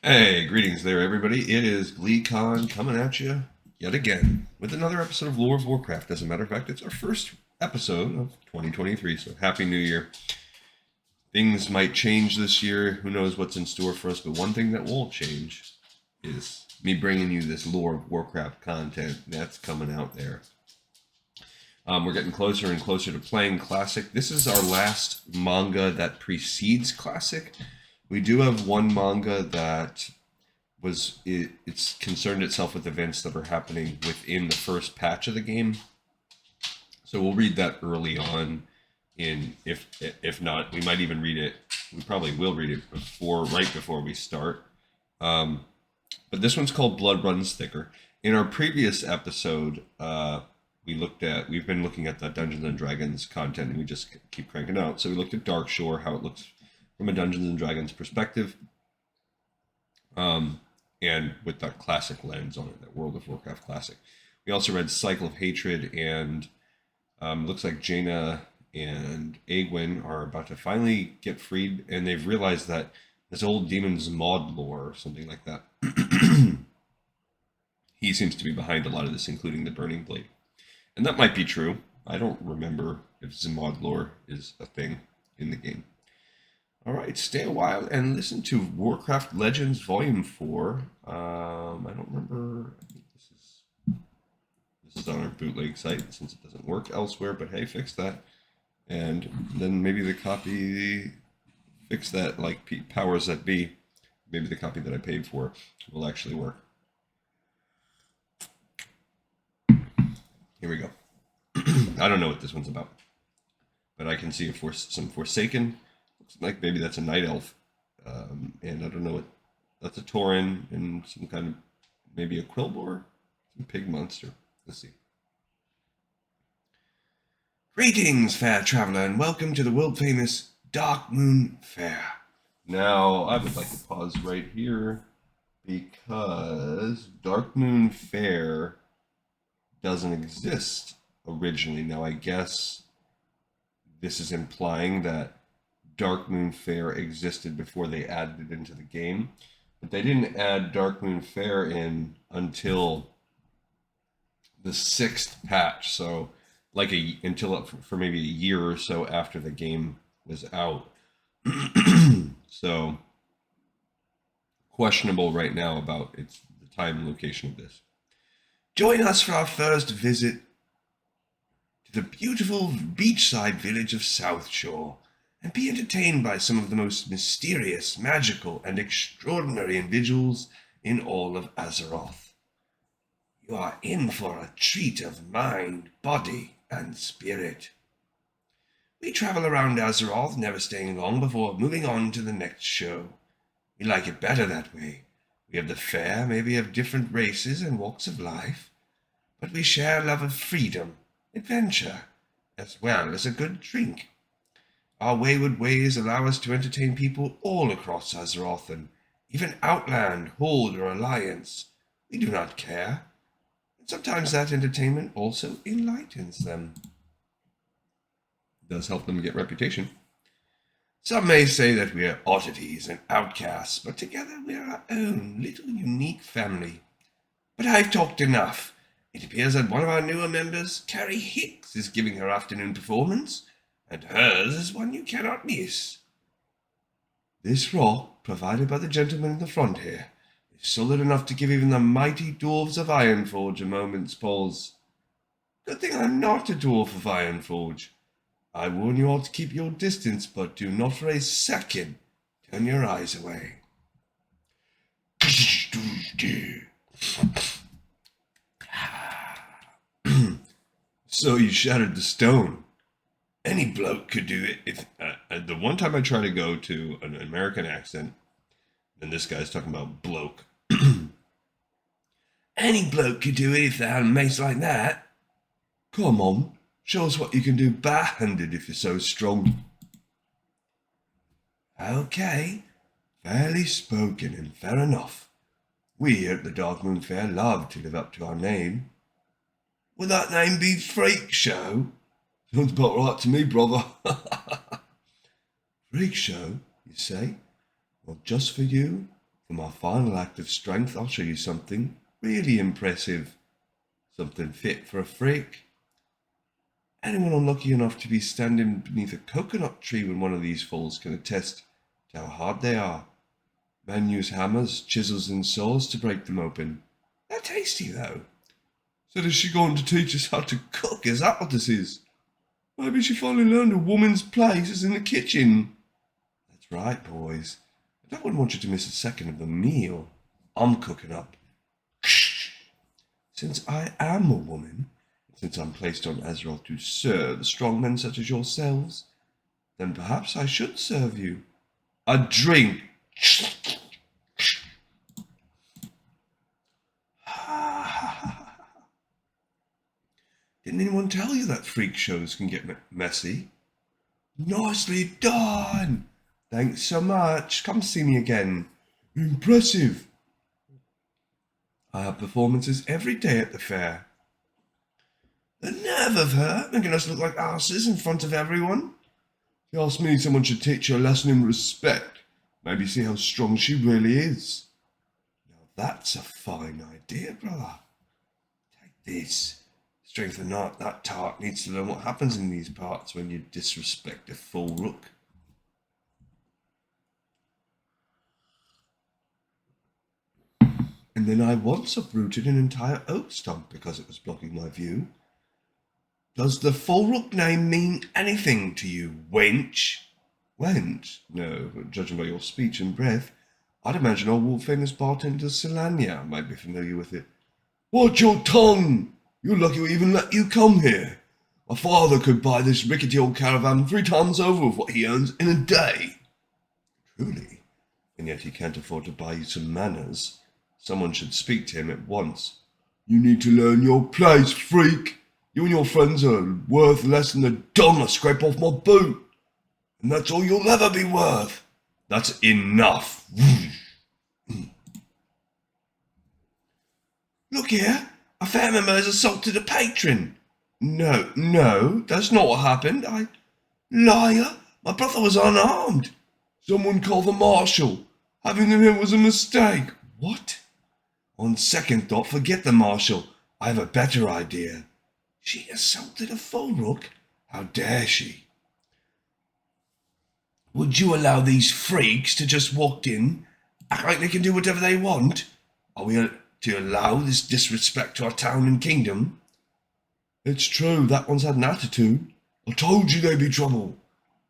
Hey, greetings there, everybody. It is GleeCon coming at you yet again with another episode of Lore of Warcraft. As a matter of fact, it's our first episode of 2023, so Happy New Year. Things might change this year. Who knows what's in store for us, but one thing that won't change is me bringing you this Lore of Warcraft content that's coming out there. We're getting closer and closer to playing Classic. This is our last manga that precedes Classic. We do have one manga that it's concerned itself with events that are happening within the first patch of the game. So we'll read that early on. If not, we might even read it. We probably will read it right before we start. But this one's called Blood Runs Thicker. In our previous episode, we've been looking at the Dungeons and Dragons content, and we just keep cranking out. So we looked at Darkshore, how it looks from a Dungeons and Dragons perspective, and with that classic lens on it, that World of Warcraft classic. We also read Cycle of Hatred, and looks like Jaina and Egwin are about to finally get freed, and they've realized that this old demon's Maud lore, or something like that, he seems to be behind a lot of this, including the Burning Blade. And that might be true. I don't remember if Zimod lore is a thing in the game. All right, stay a while and listen to Warcraft Legends Volume 4. I don't remember. I think this is on our bootleg site since it doesn't work elsewhere, but hey, fix that. And then maybe the copy, fix that like powers that be. Maybe the copy that I paid for will actually work. Here we go. I don't know what this one's about, but I can see some Forsaken. Looks like maybe that's a night elf, and I don't know what. That's a Tauren and some kind of maybe a Quillbore, some pig monster. Let's see. Greetings, fair traveler, and welcome to the world famous Darkmoon Faire. Now, I would like to pause right here because Darkmoon Faire doesn't exist originally. Now, I guess this is implying that Darkmoon Faire existed before they added it into the game, but they didn't add Darkmoon Faire in until the 6th patch, so until for maybe a year or so after the game was out. So questionable right now about the time and location of this. Join us for our first visit to the beautiful beachside village of South Shore, and be entertained by some of the most mysterious, magical, and extraordinary individuals in all of Azeroth. You are in for a treat of mind, body, and spirit. We travel around Azeroth, never staying long before moving on to the next show. We like it better that way. We have the Faire, maybe of different races and walks of life, but we share a love of freedom, adventure, as well as a good drink. Our wayward ways allow us to entertain people all across Azeroth, and even Outland, Horde, or Alliance. We do not care. And sometimes that entertainment also enlightens them. It does help them get reputation. Some may say that we are oddities and outcasts, but together we are our own little unique family. But I've talked enough. It appears that one of our newer members, Carrie Hicks, is giving her afternoon performance, and hers is one you cannot miss. This rock, provided by the gentleman in the front here, is solid enough to give even the mighty dwarves of Ironforge a moment's pause. Good thing I'm not a dwarf of Ironforge. I warn you all to keep your distance, but do not for a second turn your eyes away. So you shattered the stone. Any bloke could do it. If the one time I try to go to an American accent, and this guy's talking about bloke. Any bloke could do it if they had a mace like that. Come on, show us what you can do barehanded if you're so strong. Okay, fairly spoken and fair enough. We here at the Darkmoon Faire love to live up to our name. Would that name be Freak Show? Sounds about right to me, brother. Freak show, you say? Well, just for you, For my final act of strength, I'll show you something really impressive. Something fit for a freak. Anyone unlucky enough to be standing beneath a coconut tree when one of these falls can attest to how hard they are. Men use hammers, chisels, and saws to break them open. They're tasty, though. So is she going to teach us how to cook? Is that what this is? Maybe she finally learned a woman's place is in the kitchen. That's right, boys. I wouldn't want you to miss a second of the meal. I'm cooking up. Since I am a woman, since I'm placed on Azeroth to serve strongmen such as yourselves, then perhaps I should serve you. A drink. Didn't anyone tell you that freak shows can get messy? Nicely done! Thanks so much. Come see me again. Impressive. I have performances every day at the fair. The nerve of her, making us look like asses in front of everyone. She asked me someone should teach her a lesson in respect. Maybe see how strong she really is. Now that's a fine idea, brother. Take this. Strength or not, that tart needs to learn what happens in these parts when you disrespect a full rook. And then I once uprooted an entire oak stump because it was blocking my view. Does the Fulrook name mean anything to you, wench? Wench? No, but judging by your speech and breath, I'd imagine old world-famous bartender Solania might be familiar with it. Watch your tongue! You're lucky we even let you come here. My father could buy this rickety old caravan 3 times over of what he earns in a day. Truly, and yet he can't afford to buy you some manners. Someone should speak to him at once. You need to learn your place, freak. You and your friends are worth less than the dung I scrape off my boot. And that's all you'll ever be worth. That's enough. Look here, a fair member has assaulted a patron. No, that's not what happened. Liar, my brother was unarmed. Someone called the marshal. Having him here was a mistake. What? On second thought, forget the marshal. I have a better idea. She assaulted a Fulrook? How dare she? Would you allow these freaks to just walk in, act like they can do whatever they want? Are we to allow this disrespect to our town and kingdom? It's true, that one's had an attitude. I told you they'd be trouble.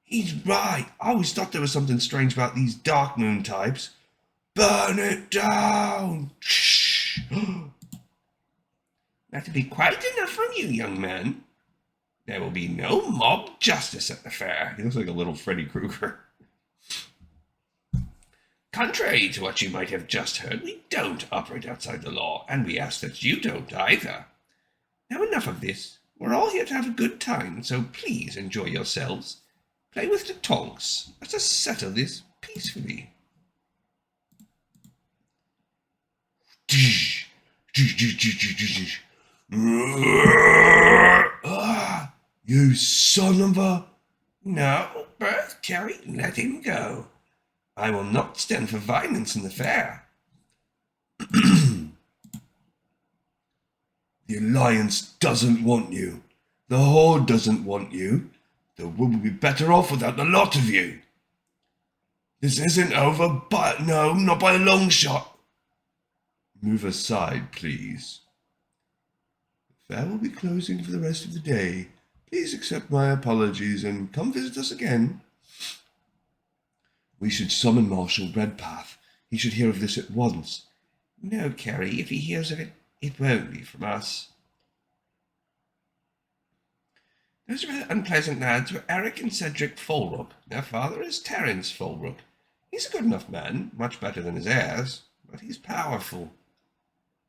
He's right. I always thought there was something strange about these Darkmoon types. Burn it down! Shh! That'll be quite enough from you, young man. There will be no mob justice at the fair. He looks like a little Freddy Krueger. Contrary to what you might have just heard, we don't operate outside the law, and we ask that you don't either. Now enough of this. We're all here to have a good time, so please enjoy yourselves. Play with the tonks. Let us settle this peacefully. You son of a... No, Birth, Terry, let him go. I will not stand for violence in the fair. The Alliance doesn't want you. The Horde doesn't want you. The world will be better off without the lot of you. This isn't over, but no, not by a long shot. Move aside, please. The fair will be closing for the rest of the day. Please accept my apologies and come visit us again. We should summon Marshal Redpath. He should hear of this at once. No, Carrie, if he hears of it, it won't be from us. Those rather unpleasant lads were Eric and Cedric Fulrook. Their father is Terence Fulrook. He's a good enough man, much better than his heirs, but he's powerful.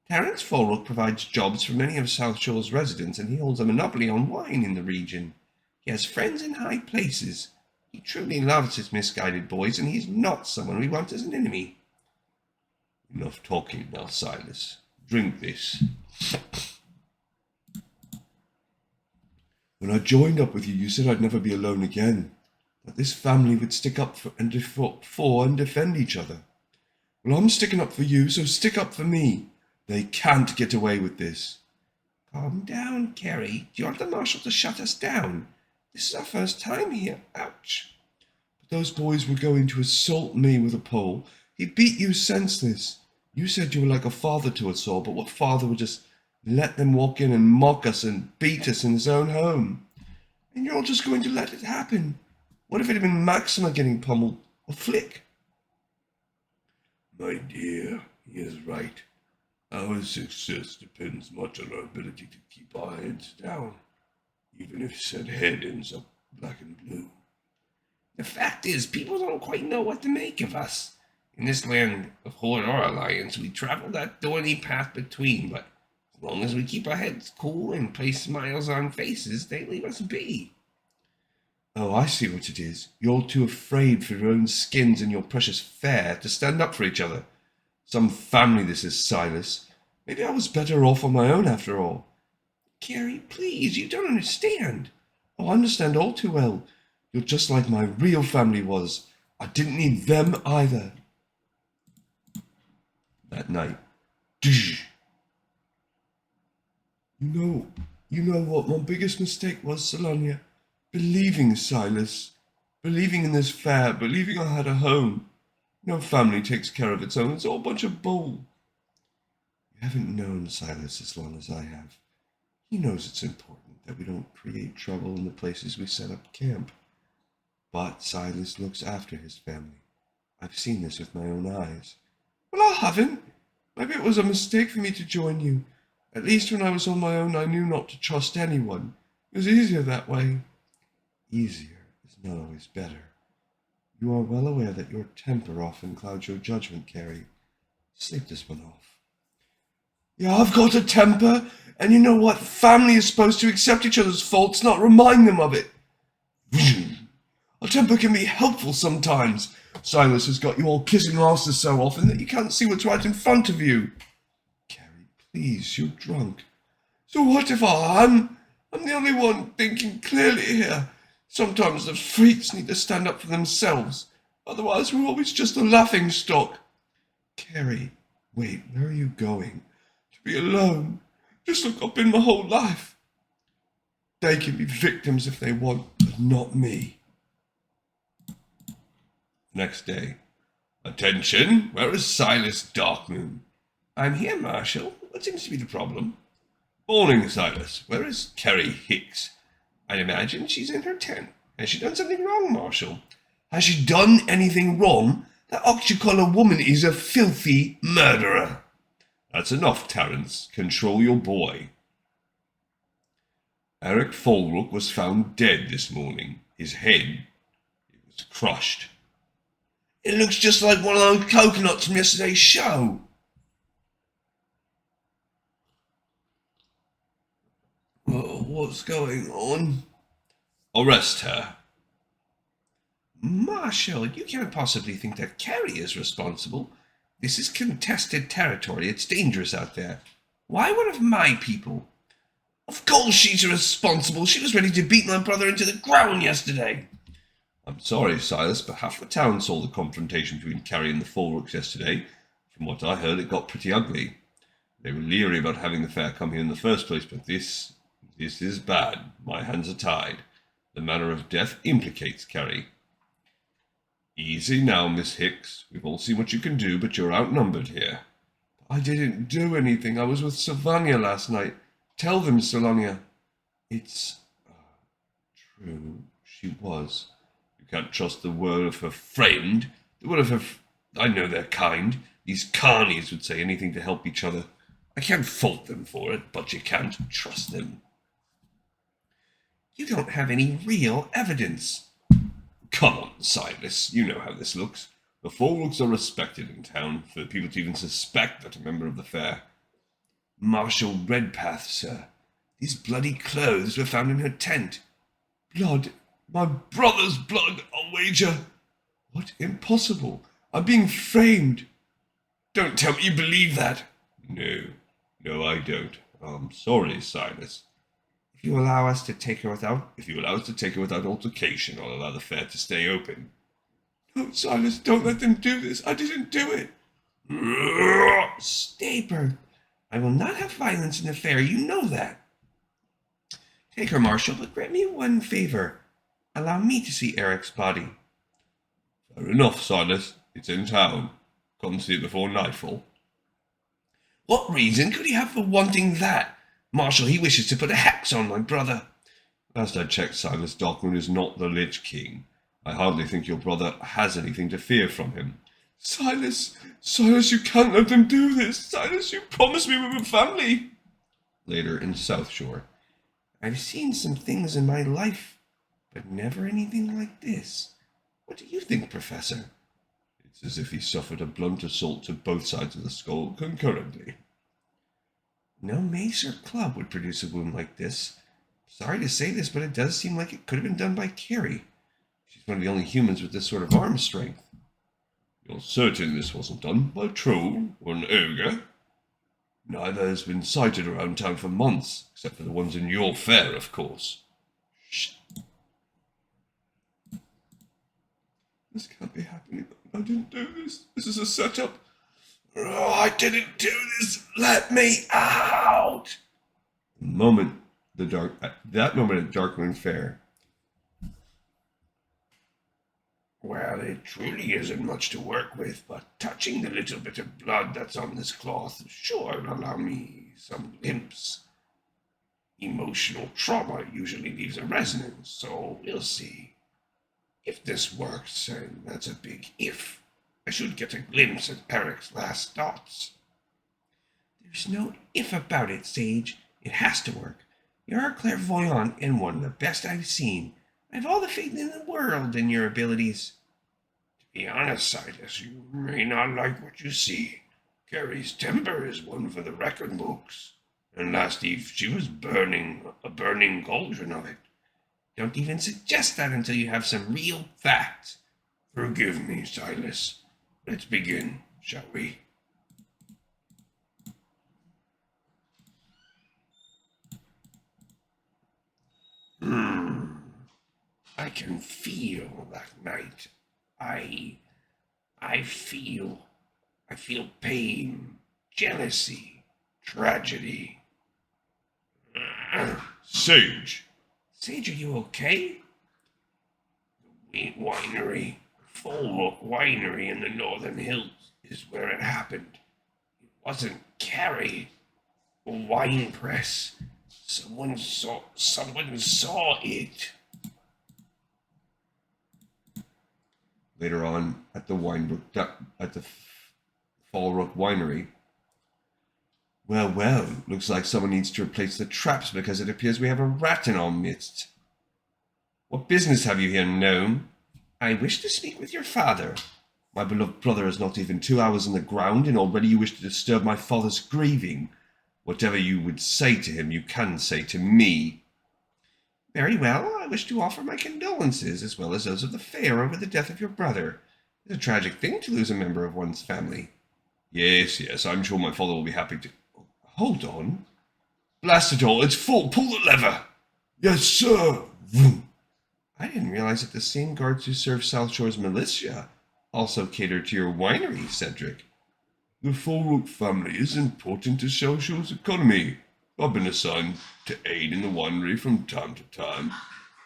Terence Fulrook provides jobs for many of South Shore's residents, and he holds a monopoly on wine in the region. He has friends in high places. He truly loves his misguided boys, and he's not someone we want as an enemy. Enough talking now, Silas. Drink this. When I joined up with you, you said I'd never be alone again. That this family would stick up for and defend each other. Well, I'm sticking up for you, so stick up for me. They can't get away with this. Calm down, Carrie. Do you want the marshal to shut us down? This is our first time here. Ouch. But those boys were going to assault me with a pole. He beat you senseless. You said you were like a father to us all, but what father would just let them walk in and mock us and beat us in his own home? And you're all just going to let it happen. What if it had been Maxima getting pummeled, or Flick? My dear, he is right. Our success depends much on our ability to keep our heads down, even if said head ends up black and blue. The fact is, people don't quite know what to make of us. In this land of Horde or Alliance, we travel that thorny path between, but as long as we keep our heads cool and place smiles on faces, they leave us be. Oh, I see what it is. You're too afraid for your own skins and your precious Faire to stand up for each other. Some family this is, Silas. Maybe I was better off on my own after all. Carrie, please, you don't understand. Oh, I understand all too well. You're just like my real family was. I didn't need them either. That night. You know what my biggest mistake was, Salonia? Believing Silas. Believing in this Faire. Believing I had a home. No family takes care of its own. It's all a bunch of bull. You haven't known Silas as long as I have. He knows it's important that we don't create trouble in the places we set up camp. But Silas looks after his family. I've seen this with my own eyes. Well, I haven't. Maybe it was a mistake for me to join you. At least when I was on my own, I knew not to trust anyone. It was easier that way. Easier is not always better. You are well aware that your temper often clouds your judgment, Carrie. Sleep this one off. Yeah, I've got a temper, and you know what? Family is supposed to accept each other's faults, not remind them of it. A temper can be helpful sometimes. Silas has got you all kissing asses so often that you can't see what's right in front of you. Carrie, please, you're drunk. So what if I'm the only one thinking clearly here. Sometimes the freaks need to stand up for themselves. Otherwise, we're always just a laughing stock. Carrie, wait, where are you going? To be alone. Just like I've been my whole life. They can be victims if they want, but not me. Next day. Attention, where is Silas Darkmoon? I'm here, Marshal. What seems to be the problem? Morning, Silas. Where is Carrie Hicks? I'd imagine she's in her tent. Has she done something wrong, Marshal? Has she done anything wrong? That Oxycolor woman is a filthy murderer. That's enough, Terence. Control your boy. Eric Fulrook was found dead this morning. His head was crushed. It looks just like one of those coconuts from yesterday's show. What's going on? Arrest her. Marshal, you can't possibly think that Carrie is responsible. This is contested territory. It's dangerous out there. Why one of my people? Of course she's responsible. She was ready to beat my brother into the ground yesterday. I'm sorry, Silas, but half the town saw the confrontation between Carrie and the Fulrooks yesterday. From what I heard, it got pretty ugly. They were leery about having the Faire come here in the first place, but this is bad. My hands are tied. The manner of death implicates Carrie. Easy now, Miss Hicks. We've all seen what you can do, but you're outnumbered here. I didn't do anything. I was with Sylvania last night. Tell them, Sylvania. It's true. She was. You can't trust the word of her friend. The word of her... I know they're kind. These carnies would say anything to help each other. I can't fault them for it, but you can't trust them. You don't have any real evidence. Come on, Silas. You know how this looks. The Fulrooks are respected in town, for people to even suspect that a member of the Faire. Marshal Redpath, sir. These bloody clothes were found in her tent. Blood. My brother's blood, I'll wager. What? Impossible. I'm being framed. Don't tell me you believe that. No, I don't. I'm sorry, Silas. If you allow us to take her without altercation, I'll allow the Faire to stay open. No, Silas, don't let them do this. I didn't do it. Stay, Bert. I will not have violence in the fair, you know that. Take her, Marshal, but grant me one favor. Allow me to see Eric's body. Fair enough, Silas. It's in town. Come see it before nightfall. What reason could he have for wanting that? Marshal, he wishes to put a hex on my brother. Last I checked, Silas, Darkmoon is not the Lich King. I hardly think your brother has anything to fear from him. Silas, you can't let them do this. Silas, you promised me we were family. Later in South Shore. I've seen some things in my life, but never anything like this. What do you think, Professor? It's as if he suffered a blunt assault to both sides of the skull concurrently. No mace or club would produce a wound like this. Sorry to say this, but it does seem like it could have been done by Carrie. She's one of the only humans with this sort of arm strength. You're certain this wasn't done by a troll or an ogre? Neither has been sighted around town for months, except for the ones in your fair, of course. Shh. This can't be happening. I didn't do this. This is a setup. Oh, I didn't do this. Let me out. At that moment at Darkmoon Fair. Well, it truly isn't much to work with, but touching the little bit of blood that's on this cloth sure will allow me some glimpse. Emotional trauma usually leaves a resonance, so we'll see. If this works, and that's a big if, I should get a glimpse at Eric's last thoughts. There's no if about it, Sage. It has to work. You're a clairvoyant and one of the best I've seen. I have all the faith in the world in your abilities. To be honest, Silas, you may not like what you see. Carrie's temper is one for the record books, and last eve she was burning a burning cauldron of it. Don't even suggest that until you have some real facts. Forgive me, Silas. Let's begin, shall we? I can feel that night. I feel pain, jealousy, tragedy. Sage! Sage, are you okay? The Wheat Winery, Fall Winery in the Northern Hills, is where it happened. It wasn't Carrie. A wine press. Someone saw it. Later on, at the Fallrook Winery. Well, looks like someone needs to replace the traps because it appears we have a rat in our midst. What business have you here, gnome? I wish to speak with your father. My beloved brother is not even 2 hours on the ground, and already you wish to disturb my father's grieving. Whatever you would say to him, you can say to me. Very well, I wish to offer my condolences, as well as those of the Faire, over the death of your brother. It's a tragic thing to lose a member of one's family. Yes, I'm sure my father will be happy to... Hold on. Blast it all, it's full, pull the lever! Yes, sir! Vroom. I didn't realize that the same guards who serve South Shore's militia also cater to your winery, Cedric. The Fallrook family is important to South Shore's economy. I've been assigned to aid in the winery from time to time.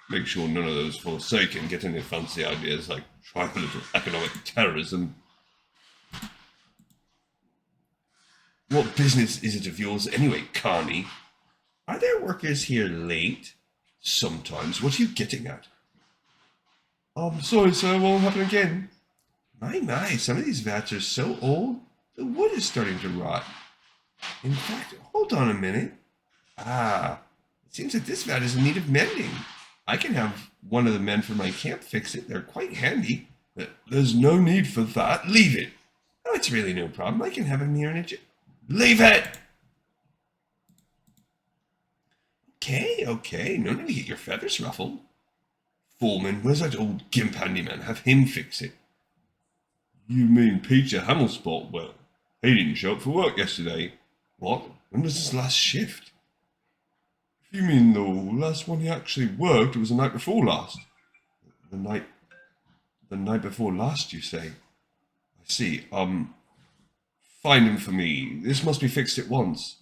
Make sure none of those Forsaken get any fancy ideas like trying a little economic terrorism. What business is it of yours anyway, Carney? Are there workers here late? Sometimes. What are you getting at? I'm sorry, sir, it won't happen again. My, some of these vats are so old, the wood is starting to rot. In fact, hold on a minute. It seems that this vat is in need of mending. I can have one of the men from my camp fix it. They're quite handy. There's no need for that. Leave it. Oh, it's really no problem. I can have him here in a Leave it! Okay. No need to get your feathers ruffled. Foreman, where's that old gimp handyman? Have him fix it. You mean Peter Hammelspot? Well, he didn't show up for work yesterday. What? When was his last shift? If you mean the last one he actually worked, it was the night before last. The night before last, you say? I see. Find him for me. This must be fixed at once.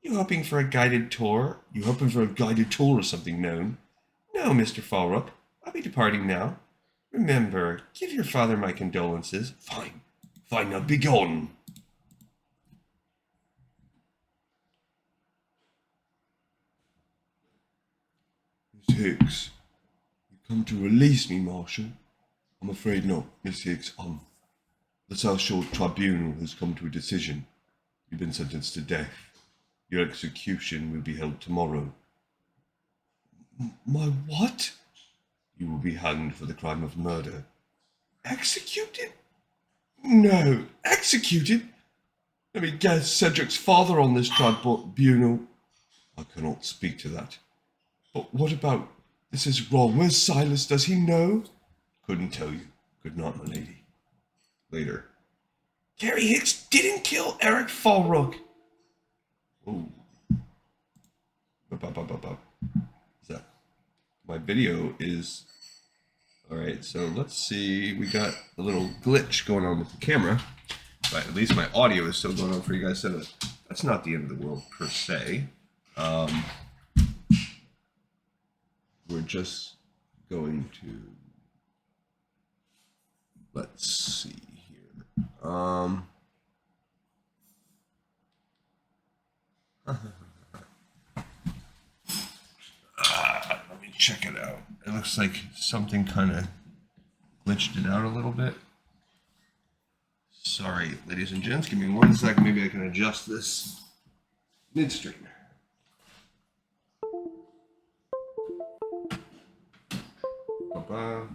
You hoping for a guided tour? You hoping for a guided tour or something known? No, Mr. Falrook. I'll be departing now. Remember, give your father my condolences. Fine. Fine, now be gone. Miss Hicks, you come to release me, Marshal? I'm afraid not, Miss Hicks. The South Shore Tribunal has come to a decision. You've been sentenced to death. Your execution will be held tomorrow. My what? You will be hanged for the crime of murder. Executed? No, executed? Let me guess, Cedric's father on this tribunal. I cannot speak to that. But what about... This is wrong. Where's Silas? Does he know? Couldn't tell you. Good night, my lady. Later. Carrie Hicks didn't kill Eric Falrook. Oh. That my video is... Alright, so let's see. We got a little glitch going on with the camera. But at least my audio is still going on for you guys. So that's not the end of the world, per se. We're just going to... Let's see here. Let me check it out. It looks like something kind of glitched it out a little bit. Sorry, ladies and gents. Give me 1 second. Maybe I can adjust this midstream. Ba-ba.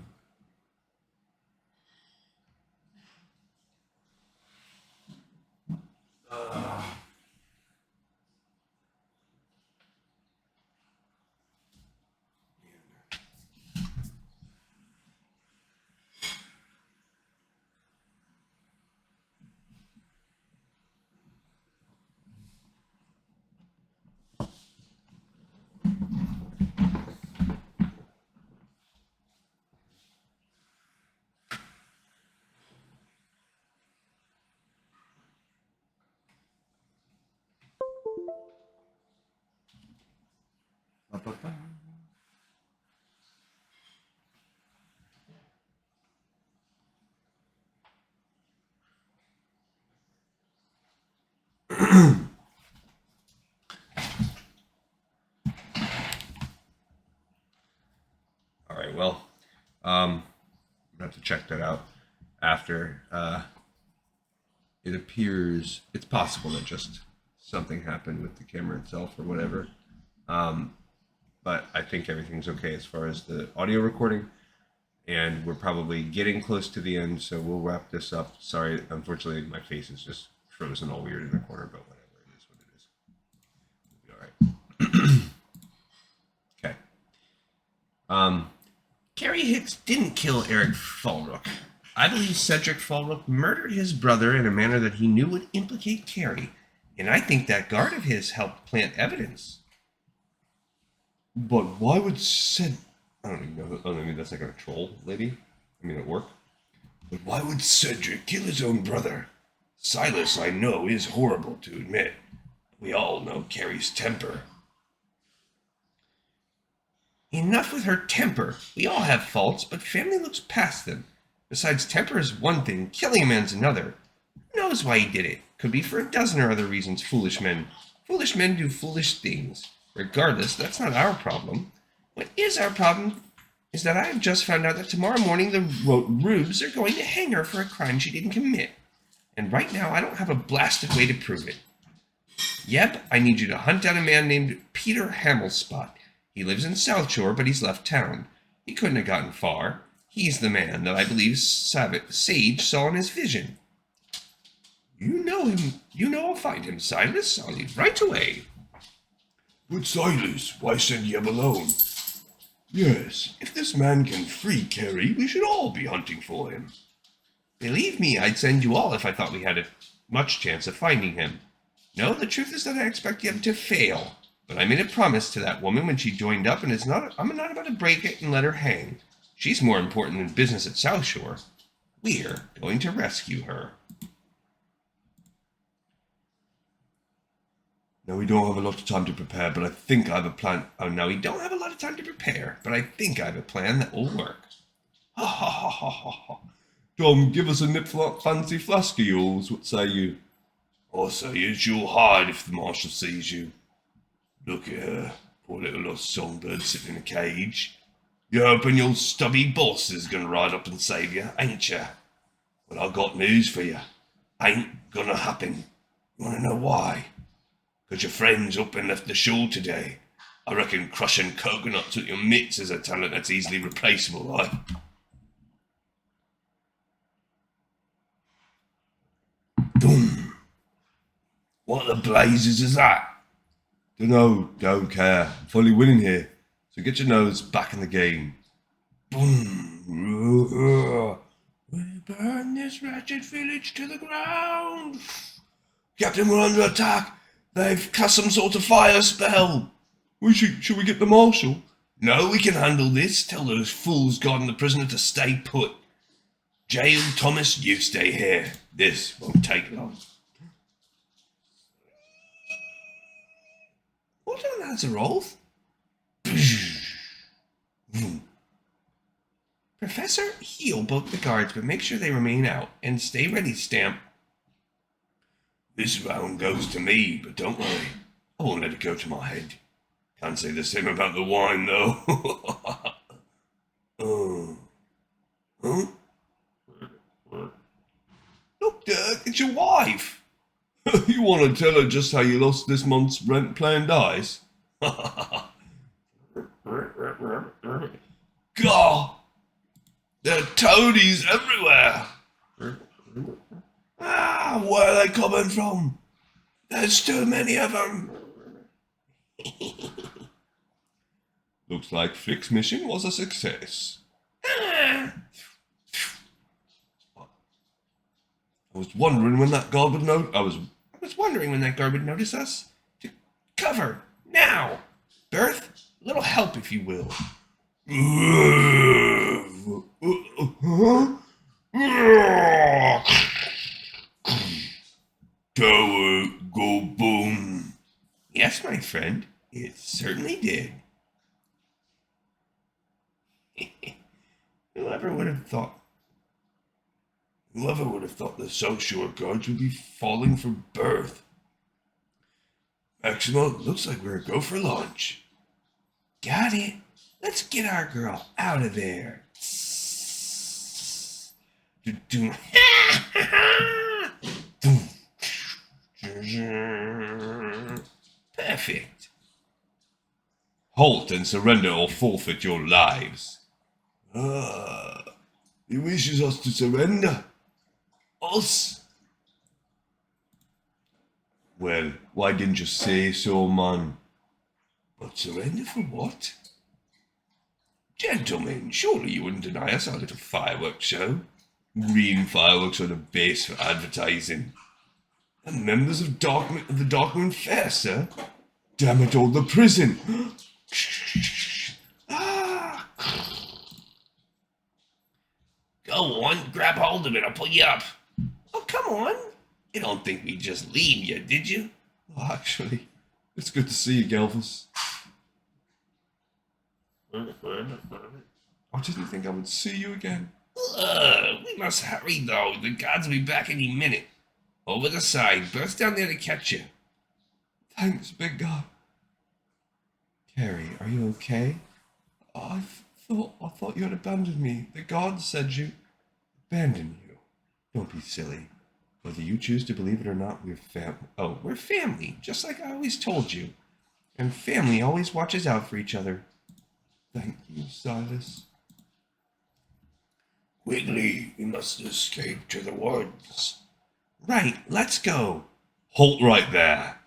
Ba-ba-ba. All right, well, I'm gonna have to check that out after. It appears it's possible that just something happened with the camera itself or whatever. But I think everything's okay as far as the audio recording, and we're probably getting close to the end, so we'll wrap this up. Sorry, unfortunately, my face is just frozen all weird in the corner, but whatever, it is what it is. It'll be all right. Okay. Carrie Hicks didn't kill Eric Falrook. I believe Cedric Falrook murdered his brother in a manner that he knew would implicate Carrie, and I think that guard of his helped plant evidence. But why would I don't even know. Oh, I mean, that's like a troll lady. I mean, at work. But why would Cedric kill his own brother? Silas, I know, is horrible to admit. We all know Carrie's temper. Enough with her temper. We all have faults, but family looks past them. Besides, temper is one thing, killing a man's another. Who knows why he did it? Could be for a dozen or other reasons. Foolish men. Foolish men do foolish things. Regardless, that's not our problem. What is our problem is that I have just found out that tomorrow morning the Rubes are going to hang her for a crime she didn't commit. And right now, I don't have a blasted way to prove it. Yep, I need you to hunt down a man named Peter Hamelspot. He lives in South Shore, but he's left town. He couldn't have gotten far. He's the man that I believe Sage saw in his vision. You know him. You know I'll find him, Silas. I'll leave right away. But Silas, why send him alone? Yes, if this man can free Carrie, we should all be hunting for him. Believe me, I'd send you all if I thought we had a much chance of finding him. No, the truth is that I expect him to fail. But I made a promise to that woman when she joined up, and I'm not about to break it and let her hang. She's more important than business at South Shore. We're going to rescue her. No, we don't have a lot of time to prepare, but I think I have a plan. Oh, no, we don't have a lot of time to prepare, but I think I have a plan that will work. Ha ha ha ha ha ha. Tom, give us a nip for that fancy flask of yours, what say you? I say you'll hide if the marshal sees you. Look at her, poor little lost songbird sitting in a cage. You're hoping your stubby boss is gonna ride up and save you, ain't ya? Well, I got news for you. Ain't gonna happen. You wanna know why? 'Cause your friends up and left the shore today. I reckon crushing coconuts with your mitts is a talent that's easily replaceable, right? Boom. What the blazes is that? Dunno, don't care. I'm fully winning here. So get your nose back in the game. Boom. We burn this wretched village to the ground. Captain, we're under attack. They've cast some sort of fire spell. Should we get the marshal? No, we can handle this. Tell those fools guarding the prisoner to stay put. Jail Thomas, you stay here. This won't take long. What on earth's a Rolf? Professor, heal both the guards, but make sure they remain out. And stay ready, Stamp. This round goes to me, but don't worry. I won't let it go to my head. Can't say the same about the wine, though. Huh? Look, Dirk, it's your wife. You want to tell her just how you lost this month's rent playing dice? God! There are toadies everywhere. Where are they coming from? There's too many of them. Looks like Flick's mission was a success. I was wondering when that guard would notice us. To cover now. Berth, a little help if you will. Tower go boom. Yes, my friend, it certainly did. Whoever would have thought the South Shore guards would be falling for Berth. Maximo, looks like we're go for lunch. Got it. Let's get our girl out of there. Perfect. Halt and surrender or forfeit your lives. He wishes us to surrender. Us? Well, why didn't you say so, man? But surrender for what? Gentlemen, surely you wouldn't deny us our little fireworks show? Green fireworks are the base for advertising. And members of the Darkmoon Faire, sir. Damn it all, the prison! Go on, grab hold of it, I'll pull you up. Oh, come on. You don't think we'd just leave you, did you? Oh, actually, it's good to see you, Gelvus. I didn't think I would see you again. We must hurry, though. The guards will be back any minute. Over the side. Burst down there to catch you. Thanks, big guy. Carrie, are you okay? I thought you had abandoned me. The guards said you Abandoned you? Don't be silly. Whether you choose to believe it or not, we're we're family, just like I always told you. And family always watches out for each other. Thank you, Silas. Quigley, we must escape to the woods. Right, let's go. Halt right there.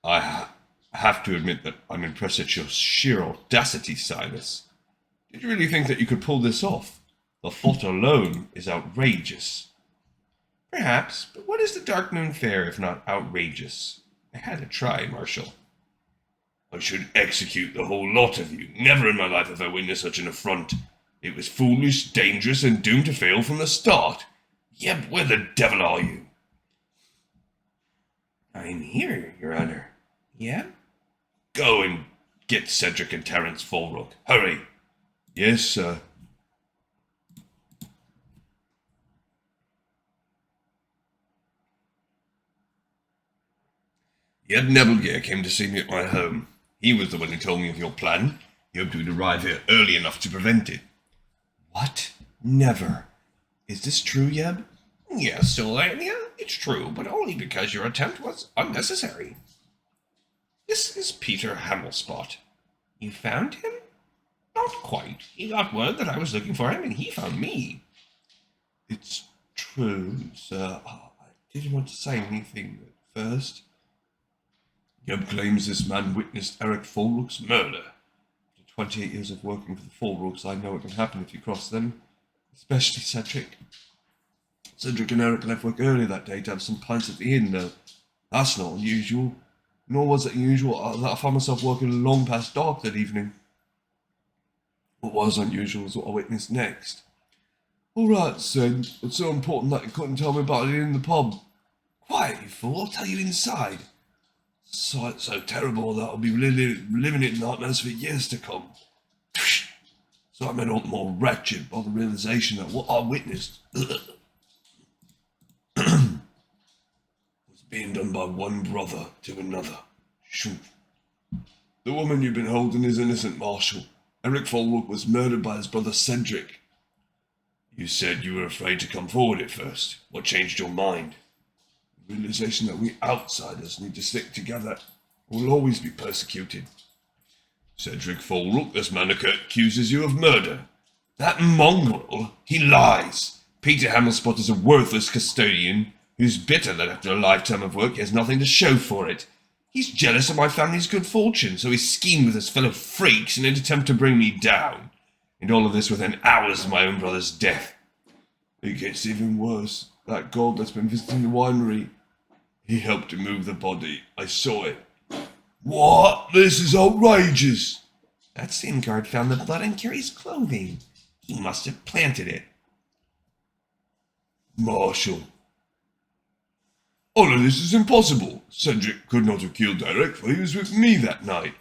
I have to admit that I'm impressed at your sheer audacity, Silas. Did you really think that you could pull this off? The thought alone is outrageous. Perhaps, but what is the Darkmoon Faire if not outrageous? I had to try, Marshal. I should execute the whole lot of you. Never in my life have I witnessed such an affront. It was foolish, dangerous, and doomed to fail from the start. Yep, where the devil are you? I'm here, Your Honor. Yeah? Go and get Cedric and Terence Falrock. Hurry. Yes, sir. Yeb Nebelgear came to see me at my home. He was the one who told me of your plan. He hoped we'd arrive here early enough to prevent it. What? Never. Is this true, Yeb? Yes, Sylvania, it's true, but only because your attempt was unnecessary. This is Peter Hammelspot. You found him? Not quite. He got word that I was looking for him, and he found me. It's true, sir. I didn't want to say anything at first. Yeb claims this man witnessed Eric Falrock's murder. After 28 years of working for the Falrocks, I know what can happen if you cross them. Especially Cedric. Cedric and Eric left work early that day to have some pints at the inn, though. That's not unusual. Nor was it unusual that I found myself working long past dark that evening. What was unusual was what I witnessed next. All right, Sid. It's so important that you couldn't tell me about it in the pub. Quiet, you fool. I'll tell you inside. Sight so terrible that I'll be living in nightmares for years to come. So I'm made all the more wretched by the realization that what I witnessed was being done by one brother to another. Shoot. The woman you've been holding is innocent, Marshal. Eric Falrock was murdered by his brother Cedric. You said you were afraid to come forward at first. What changed your mind? The realization that we outsiders need to stick together will always be persecuted. Cedric Falrock, this man accuses you of murder. That mongrel, he lies. Peter Hammelspot is a worthless custodian who's bitter that after a lifetime of work he has nothing to show for it. He's jealous of my family's good fortune, so he schemed with his fellow freaks in an attempt to bring me down. And all of this within hours of my own brother's death. It gets even worse. That god that's been visiting the winery. He helped to move the body. I saw it. What? This is outrageous. That same guard found the blood in Carrie's clothing. He must have planted it. Marshal. All of this is impossible. Cedric could not have killed Eric, for he was with me that night.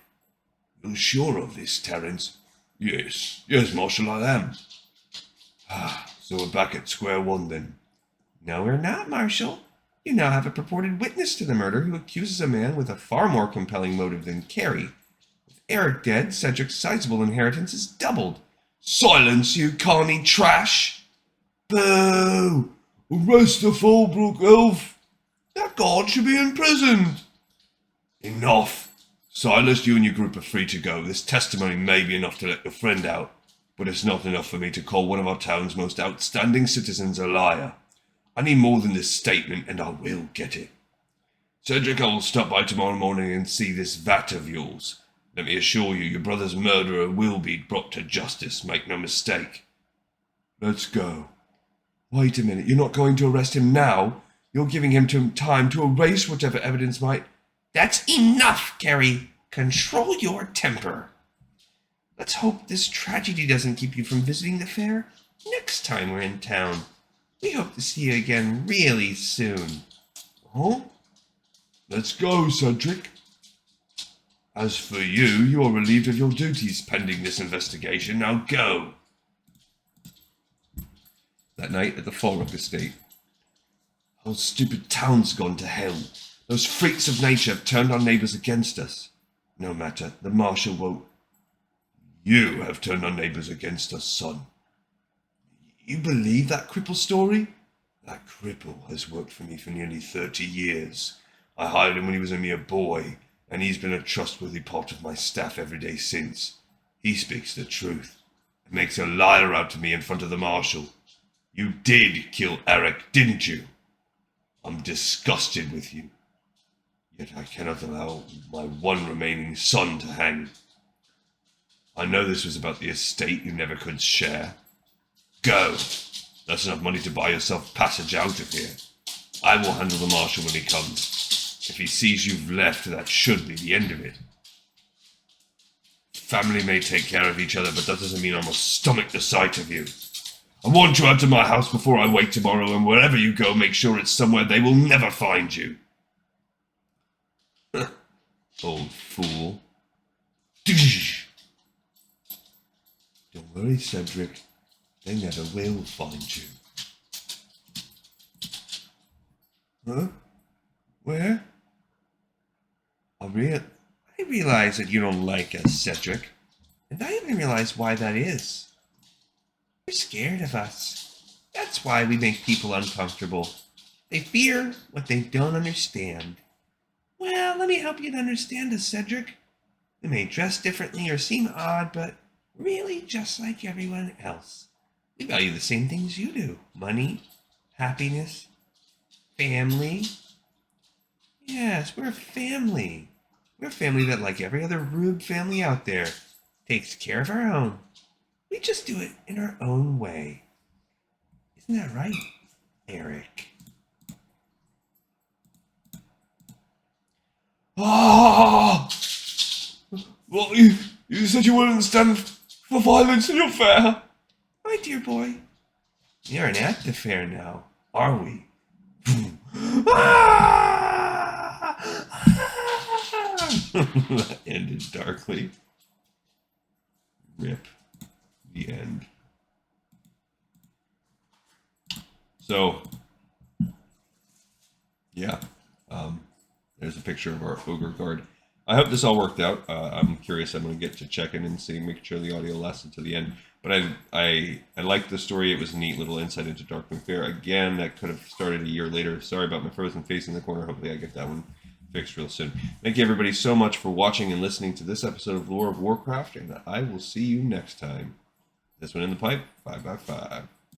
You're sure of this, Terence? Yes, Marshal, I am. So we're back at square one then. No, we're not, Marshal. You now have a purported witness to the murder who accuses a man with a far more compelling motive than Carrie. With Eric dead, Cedric's sizable inheritance is doubled. Silence, you carny trash! Boo! Arrest the Falbrook elf! That god should be imprisoned! Enough! Silas, you and your group are free to go. This testimony may be enough to let your friend out, but it's not enough for me to call one of our town's most outstanding citizens a liar. I need more than this statement, and I will get it. Cedric, I will stop by tomorrow morning and see this vat of yours. Let me assure you, your brother's murderer will be brought to justice, make no mistake. Let's go. Wait a minute, you're not going to arrest him now? You're giving him time to erase whatever evidence might... That's enough, Carrie. Control your temper. Let's hope this tragedy doesn't keep you from visiting the fair next time we're in town. We hope to see you again really soon. Huh? Let's go, Cedric. As for you, you are relieved of your duties pending this investigation. Now go. That night at the Falrock estate. Our stupid town's gone to hell. Those freaks of nature have turned our neighbours against us. No matter, the Marshal won't. You have turned our neighbours against us, son. You believe that cripple story? That cripple has worked for me for nearly 30 years. I hired him when he was a mere boy, and he's been a trustworthy part of my staff every day since. He speaks the truth and makes a liar out of me in front of the Marshal. You did kill Eric, didn't you? I'm disgusted with you. Yet I cannot allow my one remaining son to hang. I know this was about the estate you never could share. Go. That's enough money to buy yourself passage out of here. I will handle the Marshal when he comes. If he sees you've left, that should be the end of it. Family may take care of each other, but that doesn't mean I must stomach the sight of you. I want you out of my house before I wake tomorrow, and wherever you go, make sure it's somewhere they will never find you. Old fool. Don't worry, Cedric. They never will find you. Huh? Where? I realize that you don't like us, Cedric. And I even realize why that is. You're scared of us. That's why we make people uncomfortable. They fear what they don't understand. Well, let me help you to understand us, Cedric. We may dress differently or seem odd, but really just like everyone else. We value the same things you do. Money, happiness, family. Yes, we're a family. We're a family that, like every other rude family out there, takes care of our own. We just do it in our own way. Isn't that right, Eric? Ah! Well, you said you wouldn't stand for violence in your fair. My dear boy, we aren't at the fair now, are we? That ended darkly. Rip. The end. So, yeah, there's a picture of our ogre guard. I hope this all worked out. I'm curious. I'm going to get to check in and see, make sure the audio lasted to the end. But I liked the story. It was a neat little insight into Darkmoon Faire. Again, that could have started a year later. Sorry about my frozen face in the corner. Hopefully I get that one fixed real soon. Thank you everybody so much for watching and listening to this episode of Lore of Warcraft, and I will see you next time. This one in the pipe, 5x5.